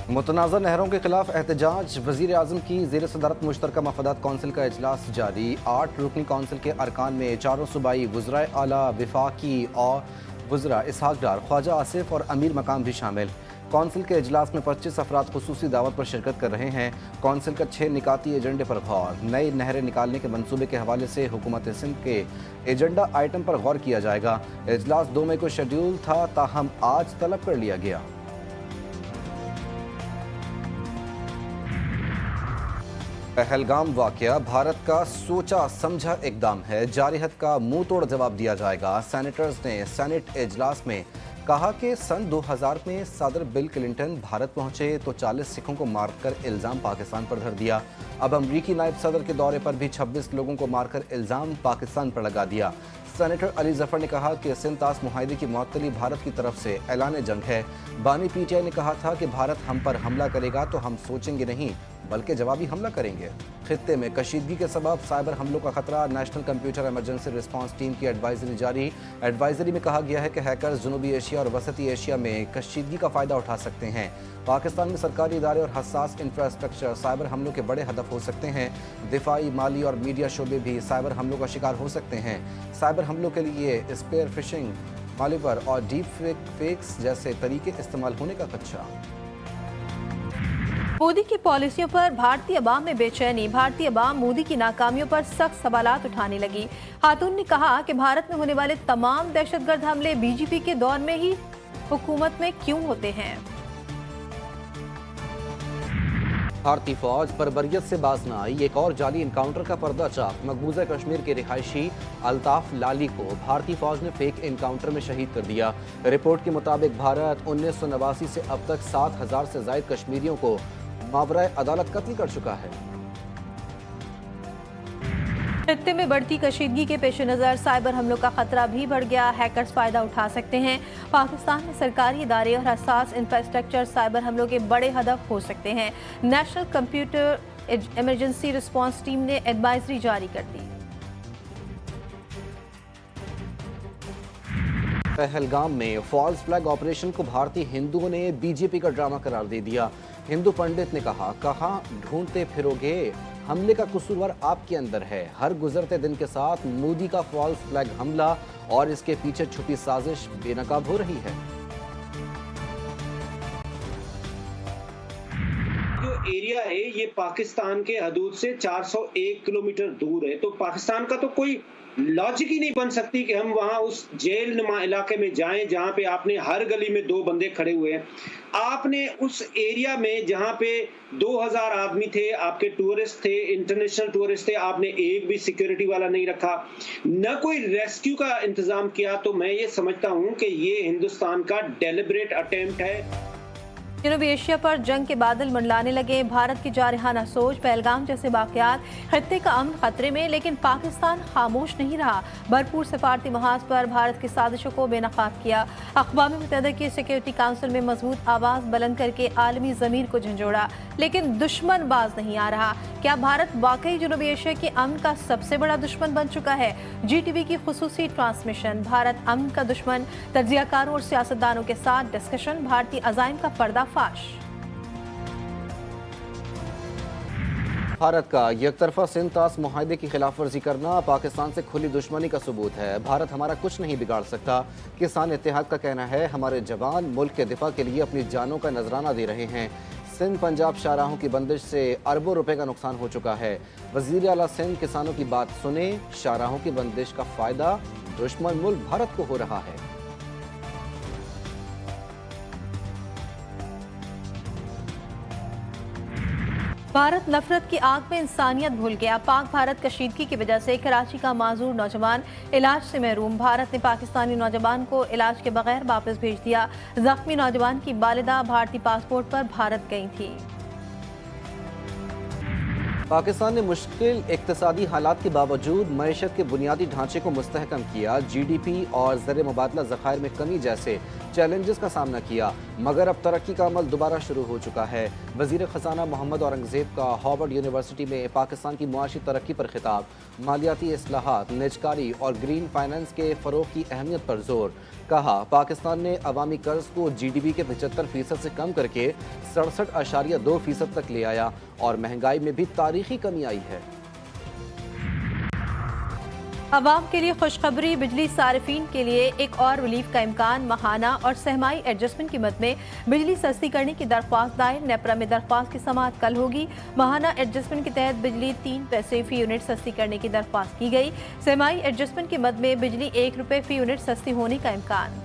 मुतनाज़ा नहरों के खिलाफ एहतजाज। वज़ीर आज़म की ज़ेर सदारत मुश्तरका मफादात कौंसिल का इजलास जारी। 8 रुकनी कौंसिल के अरकान में 4 सूबाई वज़राए आला, विफाकी और वज़रा इसहाक डार, ख्वाजा आसिफ और अमीर मकाम भी शामिल। कौंसिल के इजलास में 25 अफराद खुसूसी दावत पर शिरकत कर रहे हैं। कौंसिल का 6 निकाती एजेंडे पर गौर। नई नहरें निकालने के मंसूबे के हवाले से हुकूमत सिंध के एजेंडा आइटम पर गौर किया जाएगा। इजलास 2 मई को शेड्यूल था, ताहम आज तलब कर लिया गया। पहलगाम वाकया भारत का सोचा समझा इकदाम है। जारहत का मुंह तोड़ जवाब दिया जाएगा। सेनेटर्स ने सेनेट इजलास में कहा कि सन 2000 में सदर बिल क्लिंटन भारत पहुंचे तो 40 सिखों को मारकर इल्ज़ाम पाकिस्तान पर धर दिया। अब अमरीकी नायब सदर के दौरे पर भी 26 लोगों को मारकर इल्ज़ाम पाकिस्तान पर लगा दिया। सेनेटर अली जफर ने कहा कि सिंध तास मुआहदे की मुअत्तली भारत की तरफ से ऐलान जंग है। बानी PTI ने कहा था कि भारत हम पर हमला करेगा तो हम सोचेंगे नहीं बल्कि जवाबी हमला करेंगे। खित्ते में कशीदगी के सबब साइबर हमलों का खतरा। National computer emergency response team की एडवाइजरी जारी। एडवाइजरी में कहा गया है कि हैकर्स जनूबी एशिया और वसती एशिया में कशीदगी का फ़ायदा उठा सकते हैं। पाकिस्तान में सरकारी इदारे और हसास इंफ्रास्ट्रक्चर साइबर हमलों के बड़े हदफ हो सकते हैं। दिफाई, माली और मीडिया शोबे भी साइबर हमलों का शिकार हो सकते हैं। साइबर हमलों के लिए स्पेयर फिशिंग, मालिवर और डीप फेक्स जैसे तरीके इस्तेमाल होने का खदशा। मोदी की पॉलिसियों पर भारतीय अवाम में बेचैनी। भारतीय अवाम मोदी की नाकामियों पर सख्त सवालात उठाने लगी। खातून ने कहा कि भारत में होने वाले तमाम दहशतगर्द हमले BJP के दौर में ही हुकूमत में क्यों होते हैं। भारतीय फौज बर्बरियत से बाज न आई। एक और जाली इनकाउंटर का पर्दा चाक। मकबूजा कश्मीर के रिहायशी अल्ताफ लाली को भारतीय फौज ने फेक इनकाउंटर में शहीद कर दिया। रिपोर्ट के मुताबिक भारत 1989 से अब तक 7000 से ज्यादा कश्मीरियों को मावराए अदालत कत्ल कर चुका है। खित्ते में बढ़ती कशीदगी के पेश नज़र साइबर हमलों का खतरा भी बढ़ गया। हैकर्स फायदा उठा सकते हैं। पाकिस्तान में सरकारी इदारे और हसास इंफ्रास्ट्रक्चर साइबर हमलों के बड़े हदफ हो सकते हैं। National computer emergency response team ने एडवाइजरी जारी कर दी। पहलगाम में फॉल्स फ्लैग ऑपरेशन को भारतीय हिंदुओं ने BJP का ड्रामा करार दे दिया। हिंदू पंडित ने कहा, कहाँ ढूंढते फिरोगे, हमले का कसूरवार आपके अंदर है। हर गुजरते दिन के साथ मोदी का फॉल्स फ्लैग हमला और इसके पीछे छुपी साजिश बेनकाब हो रही है। जो एरिया है ये पाकिस्तान के हदूद से 401 किलोमीटर दूर है, तो पाकिस्तान का तो कोई लॉजिक ही नहीं बन सकती कि हम वहां उस जेल नुमा इलाके में जाएं जहां पे आपने हर गली में 2 बंदे खड़े हुए हैं। आपने उस एरिया में जहां पे 2000 आदमी थे, आपके टूरिस्ट थे, इंटरनेशनल टूरिस्ट थे, आपने एक भी सिक्योरिटी वाला नहीं रखा, न कोई रेस्क्यू का इंतजाम किया। तो मैं ये समझता हूं कि ये हिंदुस्तान का डेलिब्रेट अटेम्प्ट है। जनूबी एशिया पर जंग के बादल मंडलाने लगे। भारत की जारहाना सोच, पहलगाम जैसे वाकयात खत्ते का अमन खतरे में, लेकिन पाकिस्तान खामोश नहीं रहा। भरपूर सफारती महाज पर भारत की साजिशों को बेनकाब किया। अक़वाम मुत्तहिदा की सिक्योरिटी काउंसिल में मजबूत आवाज़ बुलंद करके आलमी ज़मीर को झंझोड़ा, लेकिन दुश्मन बाज नहीं आ रहा। क्या भारत वाकई जनूबी एशिया के अमन का सबसे बड़ा दुश्मन बन चुका है? GTV की खुसूसी ट्रांसमिशन, भारत अमन का दुश्मन, तज्ज़ियाकारों और सियासतदानों के साथ डिस्कशन, भारतीय अज़ाइम का पर्दाफाश। भारत का एकतरफा सिंध तास मुआहदे की खिलाफ वर्जी करना पाकिस्तान से खुली दुश्मनी का सबूत है। भारत हमारा कुछ नहीं बिगाड़ सकता। किसान इत्तेहाद का कहना है, हमारे जवान मुल्क के दिफा के लिए अपनी जानों का नजराना दे रहे हैं। सिंध पंजाब शाहराहों की बंदिश से अरबों रुपए का नुकसान हो चुका है। वजीर आला सिंध किसानों की बात सुने। शाहराहों की बंदिश का फायदा दुश्मन मुल्क भारत को हो रहा है। भारत नफरत की आग में इंसानियत भूल गया। पाक भारत कशीदगी की वजह से कराची का माजूर नौजवान इलाज से महरूम। भारत ने पाकिस्तानी नौजवान को इलाज के बगैर वापस भेज दिया। जख्मी नौजवान की वालिदा भारतीय पासपोर्ट पर भारत गई थी। पाकिस्तान ने मुश्किल इक्तिसादी हालात के बावजूद मईशत के बुनियादी ढांचे को मुस्तहकम किया। GDP और ज़र मुबादला ज़खायर में कमी जैसे चैलेंजेस का सामना किया, मगर अब तरक्की का अमल दोबारा शुरू हो चुका है। वजीर खजाना मोहम्मद औरंगजेब का हार्वर्ड यूनिवर्सिटी में पाकिस्तान की मुआशी तरक्की पर खिताब, मालियाती इस्लाहात, निजकारी और ग्रीन फाइनेंस के फ़रोग की अहमियत पर जोर। कहा, पाकिस्तान ने अवामी कर्ज को GDP के 75% से कम करके 67.2% तक ले आया और महंगाई में भी तारीखी कमी आई है। अवाम के लिए खुशखबरी, बिजली सारिफीन के लिए एक और रिलीफ का इम्कान। माहाना और सहमाई एडजस्टमेंट कीमत में बिजली सस्ती करने की दरख्वास्त दायर। नेपरा में दरख्वास्त की समाअत कल होगी। माहाना एडजस्टमेंट के तहत बिजली 3 पैसे फी यूनिट सस्ती करने की दरख्वास्त की गई। सहमाई एडजस्टमेंट कीमत में बिजली 1 रुपये फी यूनिट सस्ती होने का इम्कान।